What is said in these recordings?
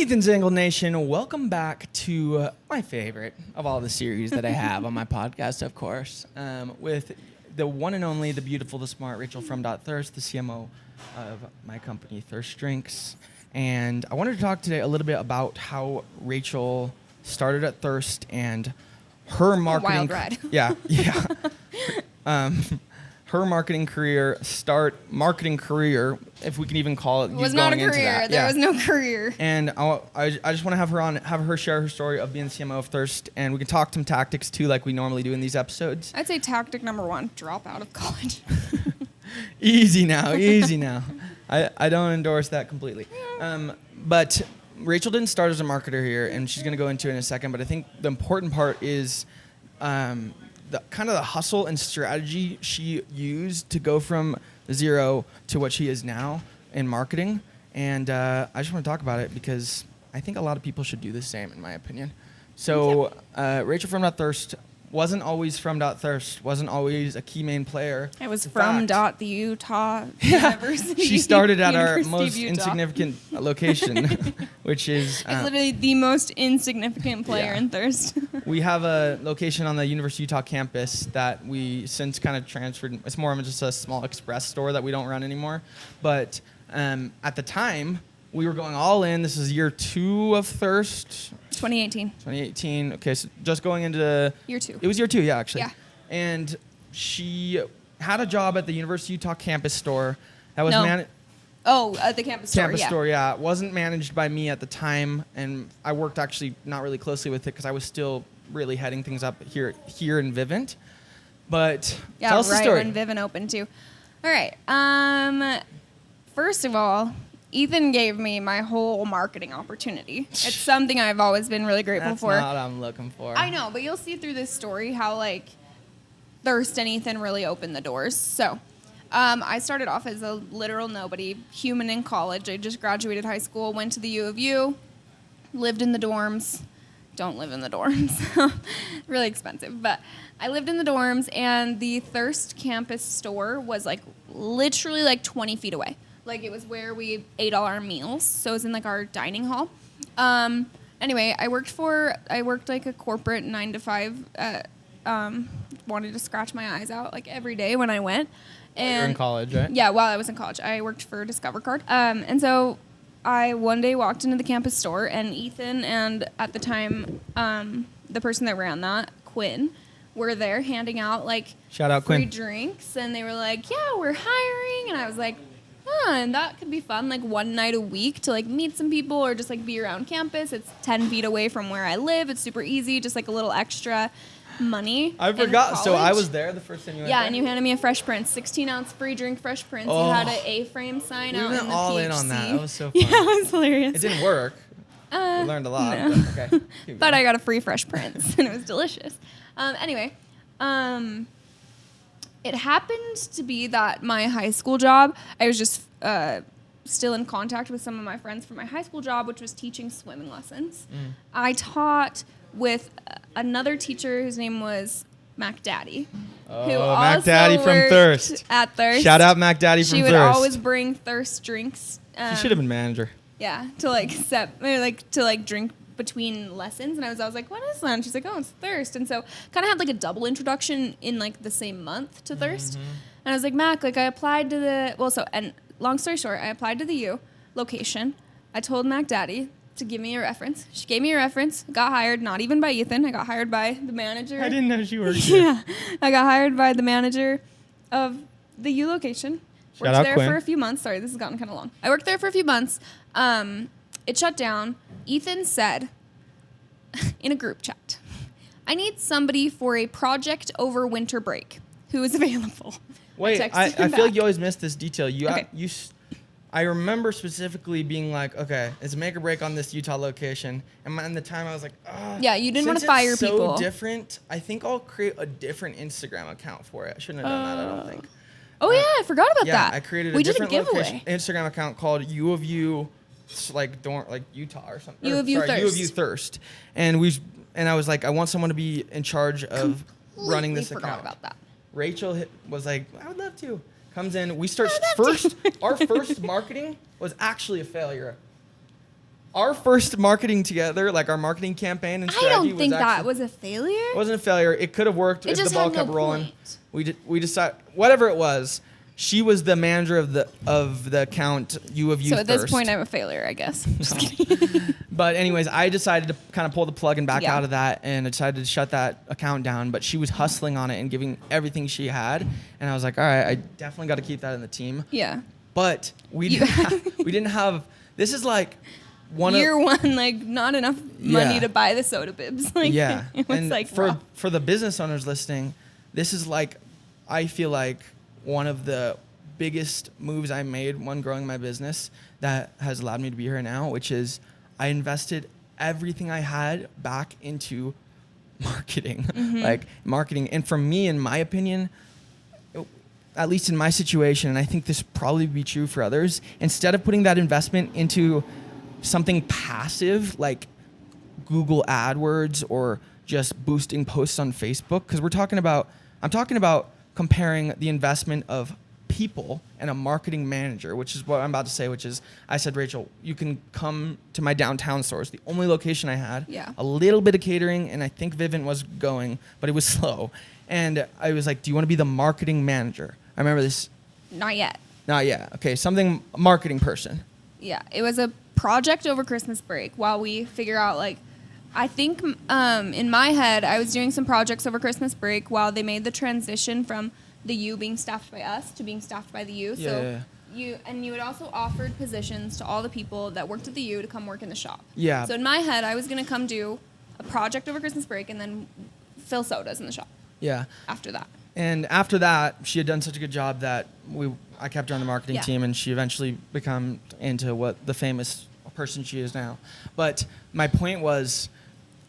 Ethan Zangle Nation, welcome back to my favorite of all the series that I have on my podcast, of course, with the one and only, the beautiful, the smart Rachel from Thirst, the CMO of my company, Thirst Drinks. And I wanted to talk today a little bit about how Rachel started at Thirst and her marketing. Wild ride. Yeah. Her marketing career, if we can even call it. It was not a career. There was no career. And I just want to have her share her story of being the CMO of Thirst, and we can talk some tactics too, like we normally do in these episodes. I'd say tactic number 1, drop out of college. Easy now. I don't endorse that completely. But Rachel didn't start as a marketer here, and she's going to go into it in a second, but I think the important part is the kind of the hustle and strategy she used to go from zero to what she is now in marketing. And I just want to talk about it because I think a lot of people should do the same, in my opinion. So Rachel from Thirst wasn't always from Thirst, wasn't always a key main player. I was from the Utah University. She started at our University most of Utah. insignificant location, which is... It's literally the most insignificant player in Thirst. We have a location on the University of Utah campus that we since kind of transferred. It's more of just a small express store that we don't run anymore. But at the time, we were going all in. This is year 2 of Thirst. 2018. Okay, so just going into... Year 2. It was year 2, yeah, actually. Yeah. And she had a job at the University of Utah campus store. That was at the campus store, Campus store, yeah. It wasn't managed by me at the time, and I worked actually not really closely with it because I was still really heading things up here in Vivint. But tell us the story. When Vivint opened too. All right. First of all, Ethan gave me my whole marketing opportunity. It's something I've always been really grateful for. That's not what I'm looking for. I know, but you'll see through this story how Thirst and Ethan really opened the doors. So I started off as a literal nobody, human in college. I just graduated high school, went to the U of U, lived in the dorms. Don't live in the dorms. Really expensive. But I lived in the dorms, and the Thirst campus store was literally 20 feet away. It was where we ate all our meals. So it was in our dining hall. Anyway, I worked a corporate 9 to 5. Wanted to scratch my eyes out every day when I went. And you're in college, right? Yeah, while I was in college, I worked for Discover Card. And so I one day walked into the campus store, and Ethan and at the time the person that ran that, Quinn, were there handing out shout out free Quinn. drinks, and they were like, "Yeah, we're hiring," and I was like, and that could be fun, one night a week to meet some people or just be around campus. It's 10 feet away from where I live. It's super easy, just a little extra money. I forgot. So I was there the first time you went there? Yeah, and you handed me a Fresh Prince, 16-ounce free drink Fresh Prince. You had an A-frame sign out in the PHC. We went all in on that. That was so fun. Yeah, it was hilarious. It didn't work. We learned a lot. No. But, okay, but I got a free Fresh Prince, and it was delicious. Anyway, it happened to be that my high school job, I was just still in contact with some of my friends from my high school job, which was teaching swimming lessons. I taught with another teacher whose name was Mac Daddy. Oh, who Mac Daddy from Thirst. At Thirst. Shout out Mac Daddy from Thirst. She would always bring Thirst drinks. She should have been manager. Yeah, to drink between lessons, and I was like, "What is that?" And she's like, "Oh, it's Thirst." And so kind of had a double introduction in the same month to Thirst. And I was like, "Mac, I applied to and long story short, I applied to the U location. I told Mac Daddy to give me a reference. She gave me a reference. Got hired, not even by Ethan. I got hired by the manager. I didn't know she worked here. Yeah, I got hired by the manager of the U location. Shout Worked out there Quinn. for a few months. Sorry, this has gotten kind of long. I worked there for a few months. It shut down. Ethan said in a group chat, "I need somebody for a project over winter break. Who is available?" Wait, I feel like you always miss this detail. Okay. I remember specifically being like, okay, it's make or break on this Utah location. And at the time I was like, yeah, you didn't want to fire people. people. So different, I think I'll create a different Instagram account for it. I shouldn't have done that, I don't think. Oh, yeah, I forgot about that. Yeah, I created we a different did a giveaway. Instagram account called U of U, Utah or something. U of U Thirst. U of U Thirst. And I was like, I want someone to be in charge of running this account. Forgot about that. Rachel was like, I would love to. Comes in. We start first. Our first marketing was actually a failure. our first marketing together, like our marketing campaign and I strategy, don't think that actually- was a failure. It wasn't a failure. It could have worked It if the just ball had no kept rolling. point. We decided whatever it was. She was the manager of the account U of U. So at this Thirst. point, I'm a failure, I guess. Just kidding. But anyways, I decided to kind of pull the plug and back Yeah. out of that, and I decided to shut that account down. But she was hustling on it and giving everything she had, and I was like, all right, I definitely got to keep that in the team. Yeah. But we You- didn't have. This is like one Year of one, like not enough money Yeah. to buy the soda bibs. Like, yeah. it was And like for rough. for the business owners listening, this is like, I feel like one of the biggest moves I made when growing my business that has allowed me to be here now, which is I invested everything I had back into marketing, like marketing. And for me, in my opinion, at least in my situation, and I think this probably be true for others, instead of putting that investment into something passive like Google AdWords or just boosting posts on Facebook, because I'm talking about comparing the investment of people and a marketing manager, which is what I'm about to say, which is I said, Rachel, you can come to my downtown store. It's the only location I had. Yeah. A little bit of catering, and I think Vivint was going, but it was slow. And I was like, do you want to be the marketing manager? I remember this. Not yet. Not yet. Okay, something marketing person. Yeah, it was a project over Christmas break while we figure out like I think in my head I was doing some projects over Christmas break while they made the transition from the U being staffed by us to being staffed by the U. Yeah, So yeah, you had also offered positions to all the people that worked at the U to come work in the shop. Yeah. So in my head I was gonna come do a project over Christmas break and then fill sodas in the shop Yeah. after that. And after that, she had done such a good job that I kept her on the marketing Yeah. team, and she eventually became into what the famous person she is now. But my point was,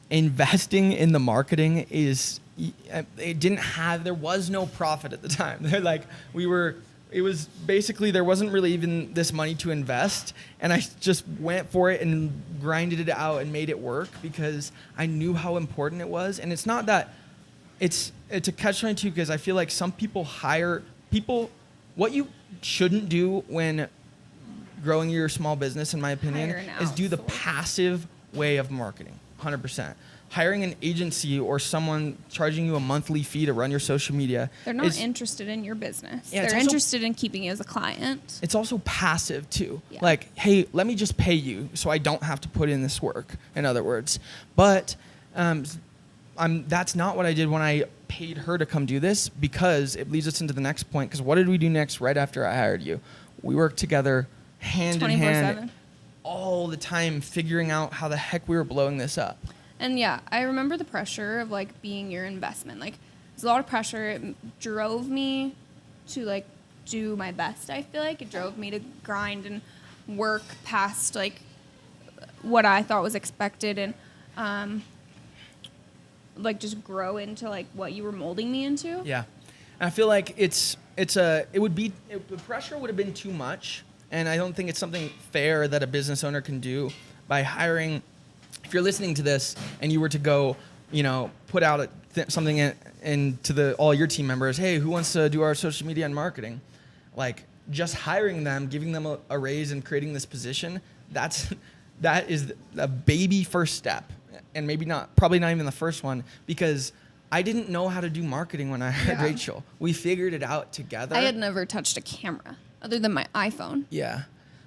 investing in the marketing there was no profit at the time. They're like, it was basically, there wasn't really even this money to invest. And I just went for it and grinded it out and made it work because I knew how important it was. And it's not that, it's a catch-22 because I feel like some people hire people. What you shouldn't do when growing your small business, in my opinion, Hire an is do the outsource. passive way of marketing. 100%. Hiring an agency or someone charging you a monthly fee to run your social media. They're not is- interested in your business. Yeah, it's They're also- interested in keeping you as a client. It's also passive too. Yeah. Like, hey, let me just pay you so I don't have to put in this work, in other words. But that's not what I did when I paid her to come do this, because it leads us into the next point. Because what did we do next right after I hired you? We worked together hand in hand 24/7. all the time, figuring out how the heck we were blowing this up. And yeah, I remember the pressure of like being your investment. Like, there's a lot of pressure. It drove me to like do my best. I feel like it drove me to grind and work past like what I thought was expected and like just grow into like what you were molding me into. Yeah, and I feel like the pressure would have been too much, and I don't think it's something fair that a business owner can do by hiring. If you're listening to this and you were to go, put out something into all your team members, hey, who wants to do our social media and marketing? Like, just hiring them, giving them a raise, and creating this position, that is a baby first step. And probably not even the first one, because I didn't know how to do marketing when I hired Yeah. Rachel. We figured it out together. I had never touched a camera other than my iPhone. Yeah.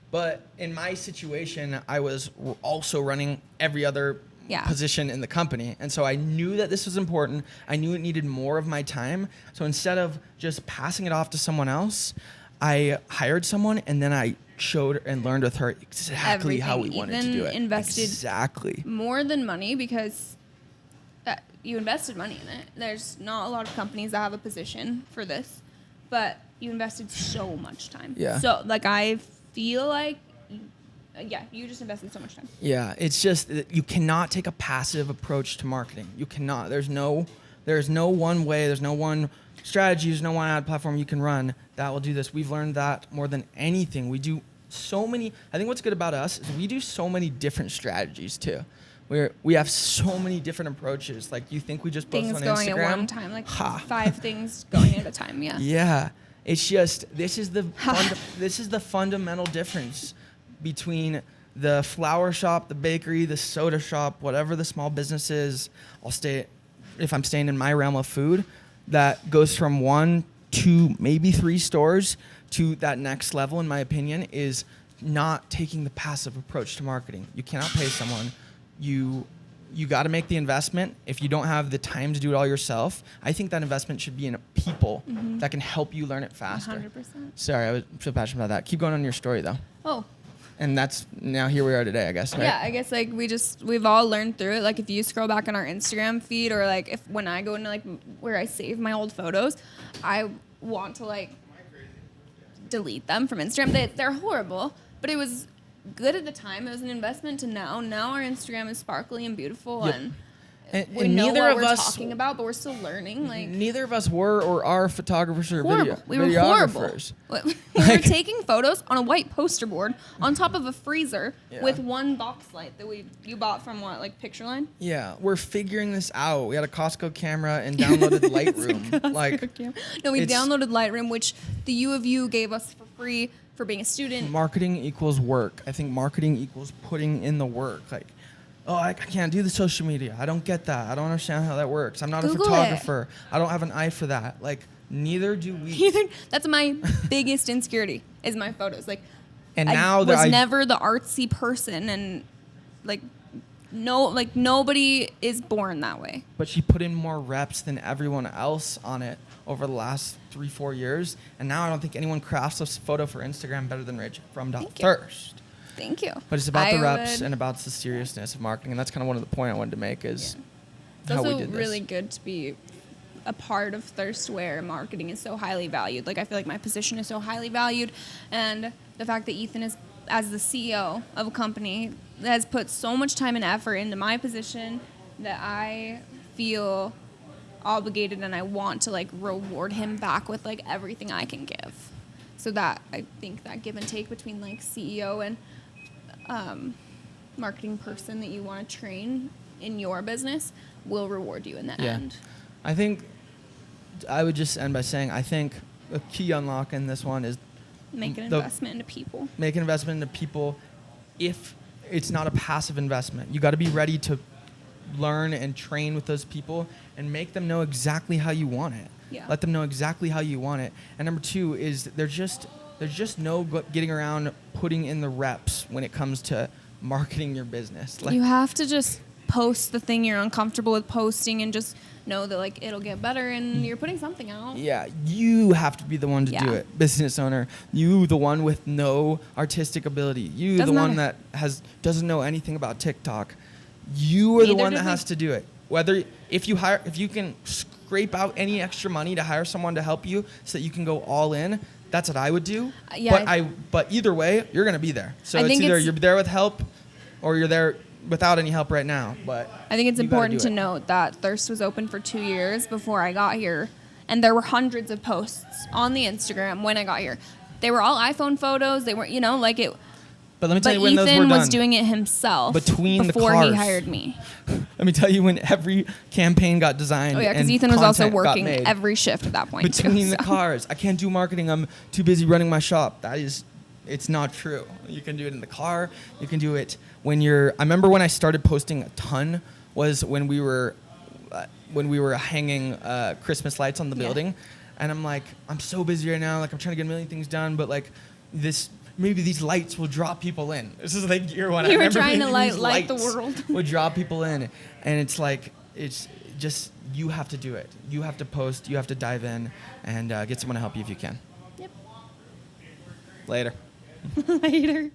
But in my situation, I was also running every other Yeah. position in the company. And so I knew that this was important. I knew it needed more of my time. So instead of just passing it off to someone else, I hired someone, and then I showed and learned with her exactly how we Everything, wanted to even do it. invested- Exactly. More than money, because you invested money in it. There's not a lot of companies that have a position for this, but you invested so much time. Yeah. So like I feel like, you just invested so much time. Yeah, it's just that you cannot take a passive approach to marketing. You cannot. There's no one way. There's no one strategy. There's no one ad platform you can run that will do this. We've learned that more than anything. We do so many. I think what's good about us is we do so many different strategies too. We have so many different approaches. Like, you think we just post Things on going Instagram? at one time, like Ha. 5 things going at a time. Yeah. Yeah, it's just this is the fundamental difference between the flower shop, the bakery, the soda shop, whatever the small business is, if I'm staying in my realm of food, that goes from 1 to maybe 3 stores to that next level, in my opinion, is not taking the passive approach to marketing. You cannot pay someone. You got to make the investment. If you don't have the time to do it all yourself, I think that investment should be in people that can help you learn it faster. 100%. Sorry, I was so passionate about that. Keep going on your story though. Oh, And that's now here we are today, I guess, right? yeah, I guess like we've all learned through it. Like if you scroll back on our Instagram feed, or like when I go into like where I save my old photos, I want to like delete them from Instagram. They're horrible, but it was good at the time. It was an investment to now. Now our Instagram is sparkly and beautiful, Yep. and And we know neither what of we're us talking about, but we're still learning. Like neither of us were or are photographers or horrible. We were horrible. videographers. We were taking photos on a white poster board on top of a freezer Yeah. with one box light that you bought from what, like Pictureline? Yeah, we're figuring this out. We had a Costco camera and downloaded Lightroom. Like No, we it's- downloaded Lightroom, which the U of U gave us for free for being a student. marketing equals work. I think marketing equals putting in the work. Like, oh, I can't do the social media. I don't get that. I don't understand how that works. I'm not Google a it. photographer. I don't have an eye for that. Like, neither do we. Either that's my biggest insecurity is my photos. Like, And I now was that I never the artsy person, and like nobody is born that way. but she put in more reps than everyone else on it over the last 3-4 years, and now I don't think anyone crafts a photo for Instagram better than Rich from Thank you. Thirst. Thank you. But it's about the I reps would- and about the seriousness of marketing, and that's kind of one of the point I wanted to make is It's how we also did this. really good to be a part of Thirst where marketing is so highly valued. Like I feel like my position is so highly valued, and the fact that Ethan is, as the CEO of a company, has put so much time and effort into my position that I feel obligated and I want to like reward him back with like everything I can give. So that I think that give and take between like CEO and marketing person that you want to train in your business will reward you in the Yeah. end. I think I would just end by saying I think a key unlock in this one is Make an The- investment into people. make an investment into people if it's not a passive investment. You got to be ready to learn and train with those people and make them know exactly how you want it. Yeah. Let them know exactly how you want it. And number 2 is there's just no getting around putting in the reps when it comes to marketing your business. Like You have to just post the thing you're uncomfortable with posting and just know that like it'll get better and you're putting something out. yeah, you have to be the one to do Yeah. it. Business owner, you the one with no artistic ability. You Doesn't the one matter. that doesn't know anything about TikTok. You are the Neither one do that we. has to do it. Whether if you can scrape out any extra money to hire someone to help you so that you can go all in, that's what I would do. Yeah, But either way, you're gonna be there. So I it's think either it's- you're there with help or you're there without any help right now. But I think it's you gotta important do to it. note that Thirst was open for 2 years before I got here, and there were hundreds of posts on the Instagram when I got here. They were all iPhone photos. They weren't, like it. But let me tell But you when those were Ethan done. was doing it himself Between the before cars. he hired me. Let me tell you when every campaign got designed. Oh yeah, because and Ethan was also content got working made. every shift at that point. Between too, the so. cars. I can't do marketing. I'm too busy running my shop. It's not true. You can do it in the car. You can do it when I remember when I started posting a ton was when we were hanging Christmas lights on the Yeah. building. And I'm like, I'm so busy right now. Like I'm trying to get a million things done, but like maybe these lights will draw people in. This is like year one. I You were remember trying to maybe these light the lights world. would draw people in. And it's like, it's just, you have to do it. You have to post, you have to dive in and get someone to help you if you can. Yep. Later. Later.